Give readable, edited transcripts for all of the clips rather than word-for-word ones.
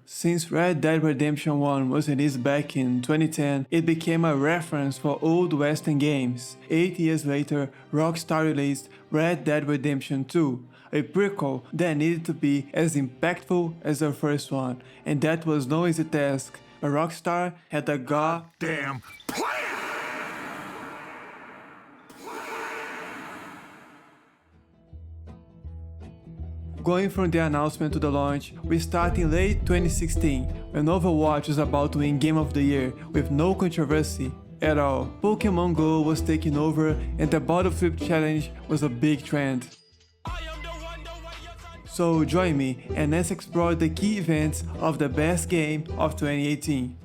Since Red Dead Redemption 1 was released back in 2010, it became a reference for old western games. 8 years later, Rockstar released Red Dead Redemption 2, a prequel that needed to be as impactful as the first one, and that was no easy task, but Rockstar had a goddamn plan! Going from the announcement to the launch, we start in late 2016, when Overwatch was about to win Game of the Year with no controversy at all. Pokemon Go was taking over and the bottle flip challenge was a big trend. So join me and let's explore the key events of the best game of 2018.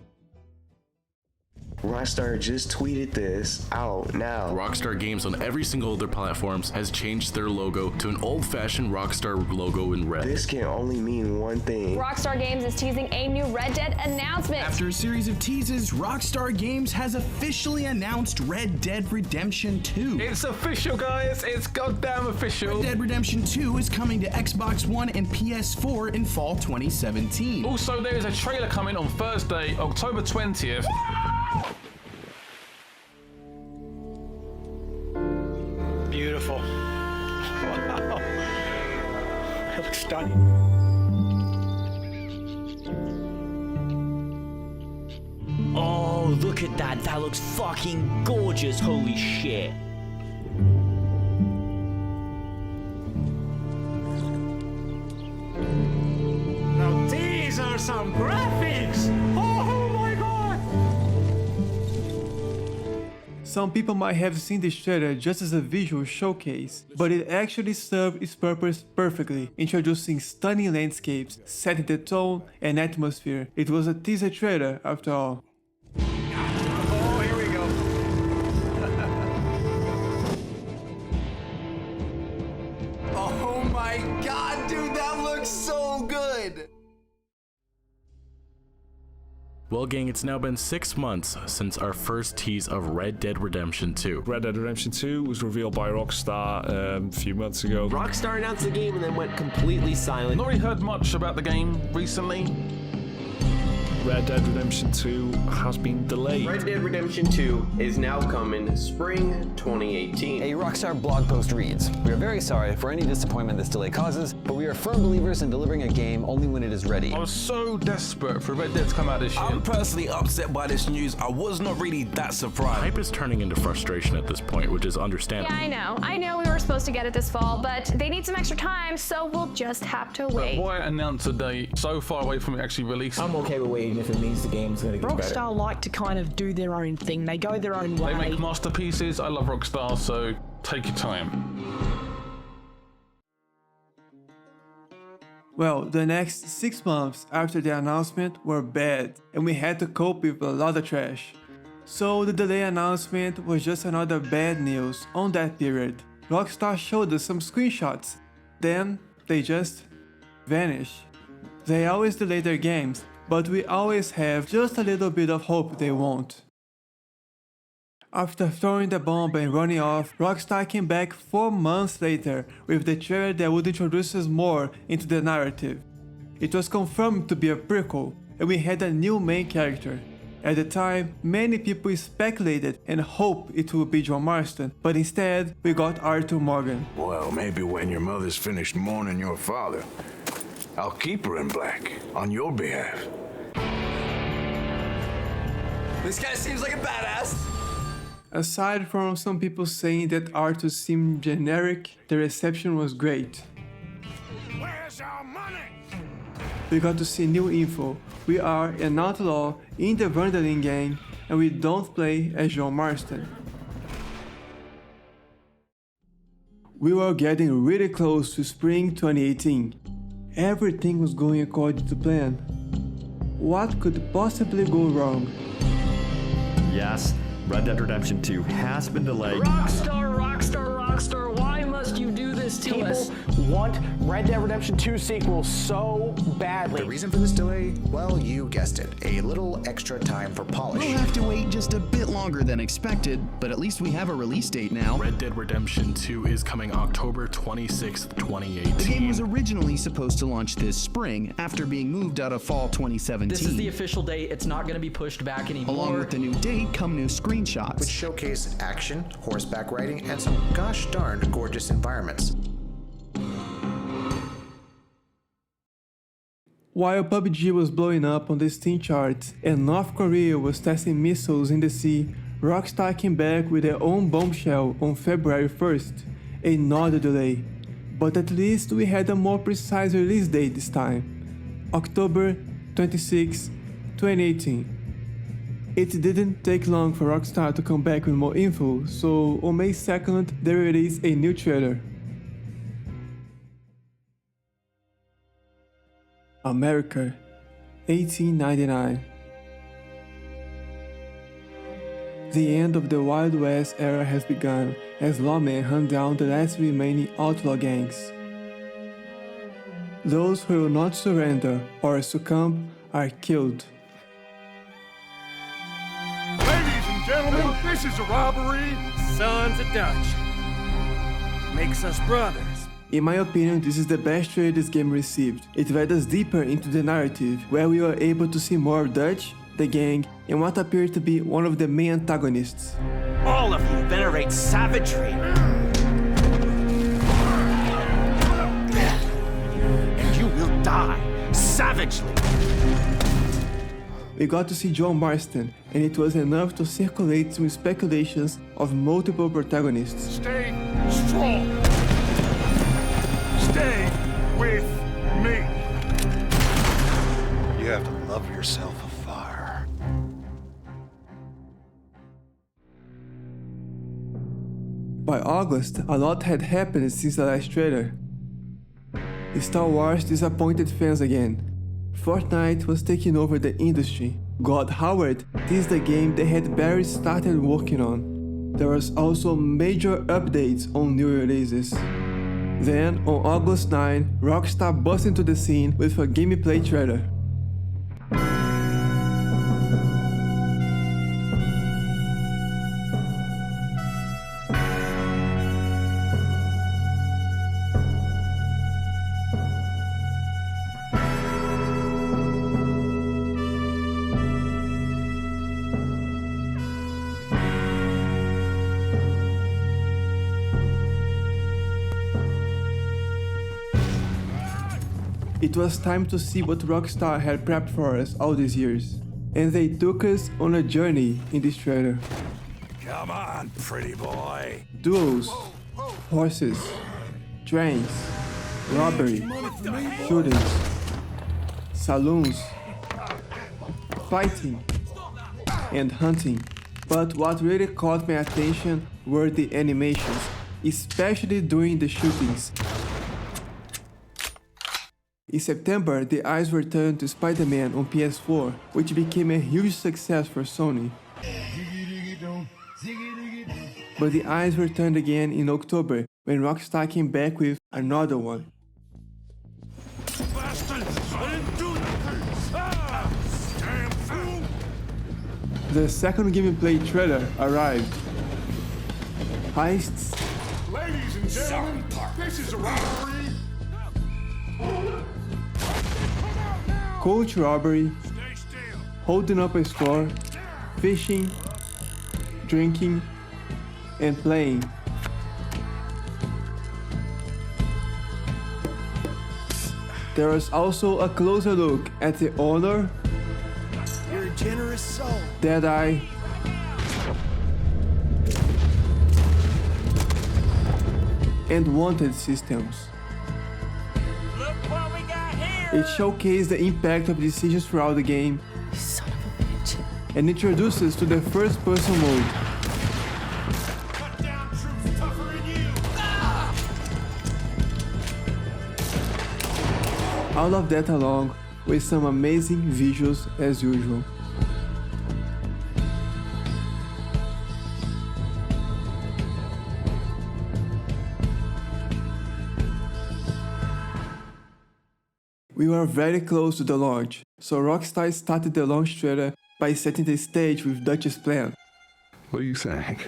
Rockstar just tweeted this out now. Rockstar Games on every single of their platforms has changed their logo to an old-fashioned Rockstar logo in red. This can only mean one thing. Rockstar Games is teasing a new Red Dead announcement. After a series of teases, Rockstar Games has officially announced Red Dead Redemption 2. It's official, guys. It's goddamn official. Red Dead Redemption 2 is coming to Xbox One and PS4 in fall 2017. Also, there is a trailer coming on Thursday, October 20th. Beautiful. Wow. It looks stunning. Oh, look at that. That looks fucking gorgeous. Holy shit. Now these are some graphics. Oh my god. Some people might have seen this trailer just as a visual showcase, but it actually served its purpose perfectly, introducing stunning landscapes, setting the tone and atmosphere. It was a teaser trailer after all. Oh, here we go. Oh my god, dude, that looks so good! Well, gang, it's now been 6 months since our first tease of Red Dead Redemption 2. Red Dead Redemption 2 was revealed by Rockstar a few months ago. Rockstar announced the game and then went completely silent. Not really heard much about the game recently. Red Dead Redemption 2 has been delayed. Red Dead Redemption 2 is now coming spring 2018. A Rockstar blog post reads, "We are very sorry for any disappointment this delay causes, but we are firm believers in delivering a game only when it is ready." I was so desperate for Red Dead to come out this year. I'm personally upset by this news. I was not really that surprised. Hype is turning into frustration at this point, which is understandable. Yeah, I know we were supposed to get it this fall, but they need some extra time, so we'll just have to wait. But why announce a date so far away from it actually releasing? I'm okay with waiting if it means the game's gonna get better. Rockstar like to kind of do their own thing. They go their own way. They make masterpieces. I love Rockstar, so take your time. Well, the next 6 months after the announcement were bad, and we had to cope with a lot of trash. So the delay announcement was just another bad news on that period. Rockstar showed us some screenshots, then they just vanish. They always delay their games, but we always have just a little bit of hope they won't. After throwing the bomb and running off, Rockstar came back 4 months later with the trailer that would introduce us more into the narrative. It was confirmed to be a prequel, and we had a new main character. At the time, many people speculated and hoped it would be John Marston, but instead, we got Arthur Morgan. Well, maybe when your mother's finished mourning your father, I'll keep her in black, on your behalf. This guy seems like a badass. Aside from some people saying that Arthur seemed generic, the reception was great. Where's our money? We got to see new info. We are an outlaw in the Van der Linde gang, and we don't play as John Marston. We were getting really close to spring 2018. Everything was going according to plan. What could possibly go wrong? Yes, Red Dead Redemption 2 has been delayed. Rockstar, Rockstar, Rockstar, why must you do this to us? People want Red Dead Redemption 2 sequel so badly. The reason for this delay? Well, you guessed it. A little extra time for polish. We'll have to wait just a bit longer than expected, but at least we have a release date now. Red Dead Redemption 2 is coming October 26th, 2018. The game was originally supposed to launch this spring after being moved out of fall 2017. This is the official date. It's not going to be pushed back anymore. Along with the new date come new screenshots, which showcase action, horseback riding, and some gosh darn gorgeous environments. While PUBG was blowing up on the Steam charts and North Korea was testing missiles in the sea, Rockstar came back with their own bombshell on February 1st, another delay. But at least we had a more precise release date this time, October 26, 2018. It didn't take long for Rockstar to come back with more info, so on May 2nd they released a new trailer. America, 1899. The end of the Wild West era has begun as lawmen hunt down the last remaining outlaw gangs. Those who will not surrender or succumb are killed. Ladies and gentlemen, this is a robbery. Sons of Dutch. Makes us brothers. In my opinion, this is the best trailer this game received. It led us deeper into the narrative, where we were able to see more of Dutch, the gang, and what appeared to be one of the main antagonists. All of you venerate savagery. And you will die savagely. We got to see John Marston, and it was enough to circulate some speculations of multiple protagonists. Stay strong. Stay with me. You have to love yourself a fire. By August, a lot had happened since the last trailer. Star Wars disappointed fans again. Fortnite was taking over the industry. God Howard, this is the game they had barely started working on. There was also major updates on new releases. Then, on August 9, Rockstar burst into the scene with a gameplay trailer. It was time to see what Rockstar had prepped for us all these years. And they took us on a journey in this trailer. Come on, pretty boy. Duels, horses, trains, robbery, shootings, saloons, fighting, and hunting. But what really caught my attention were the animations, especially during the shootings. In September, the eyes were turned to Spider-Man on PS4, which became a huge success for Sony. But the eyes were turned again in October, when Rockstar came back with another one. The second gameplay trailer arrived. Heists, Ladies and gentlemen, this is a robbery. coach robbery, holding up a store, fishing, drinking, and playing. There was also a closer look at the Honor, You're a generous soul. Deadeye, and Wanted systems. It showcased the impact of decisions throughout the game, Son of a bitch. and introduces to the first-person mode. All of that along with some amazing visuals as usual. We were very close to the launch, so Rockstar started the launch trailer by setting the stage with Dutch's plan. What do you think?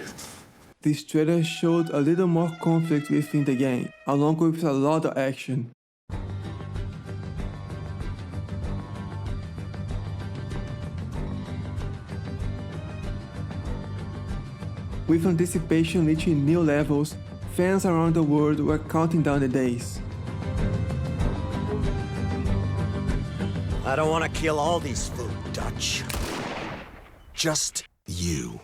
This trailer showed a little more conflict within the game, along with a lot of action. With anticipation reaching new levels, fans around the world were counting down the days. I don't want to kill all these food, Dutch. Just you.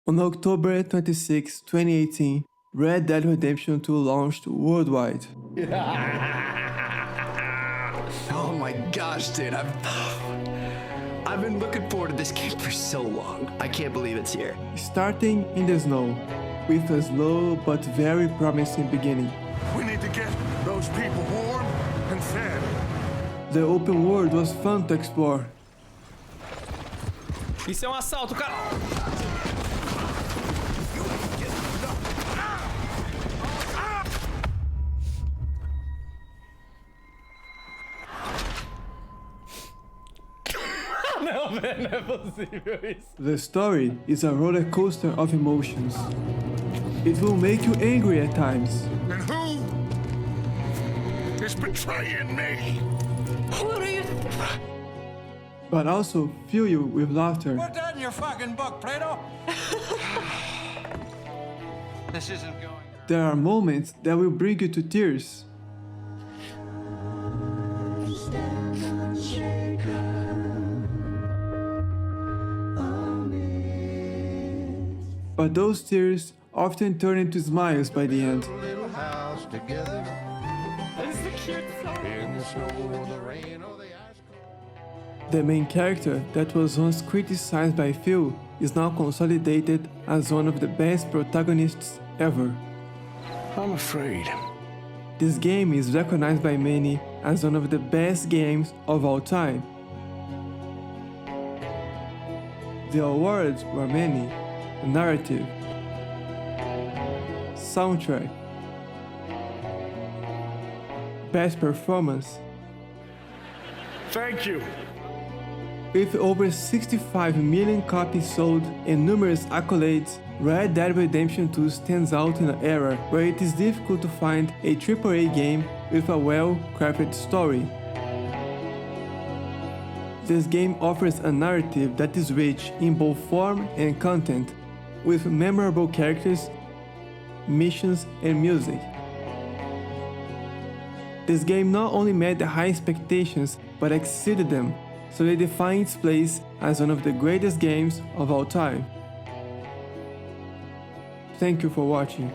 On October 26, 2018, Red Dead Redemption 2 launched worldwide. Oh my gosh, dude, I've been looking forward to this game for so long. I can't believe it's here. Starting in the snow, with a slow but very promising beginning. We need to get those people warm and fed. The open world was fun to explore. Isso é assalto, cara! Não, velho, não é possível isso. The story is a roller coaster of emotions. It will make you angry at times. And who is betraying me? Who are you? But also fill you with laughter. Put that in your fucking book, Plato. This isn't going. There are moments that will bring you to tears. But those tears often turn into smiles by the end. The main character that was once criticized by Phil is now consolidated as one of the best protagonists ever. I'm afraid. This game is recognized by many as one of the best games of all time. The awards were many: narrative, soundtrack, best performance. Thank you. With over 65 million copies sold and numerous accolades, Red Dead Redemption 2 stands out in an era where it is difficult to find a AAA game with a well-crafted story. This game offers a narrative that is rich in both form and content, with memorable characters, missions, and music. This game not only met the high expectations, but exceeded them, solidifying its place as one of the greatest games of all time. Thank you for watching.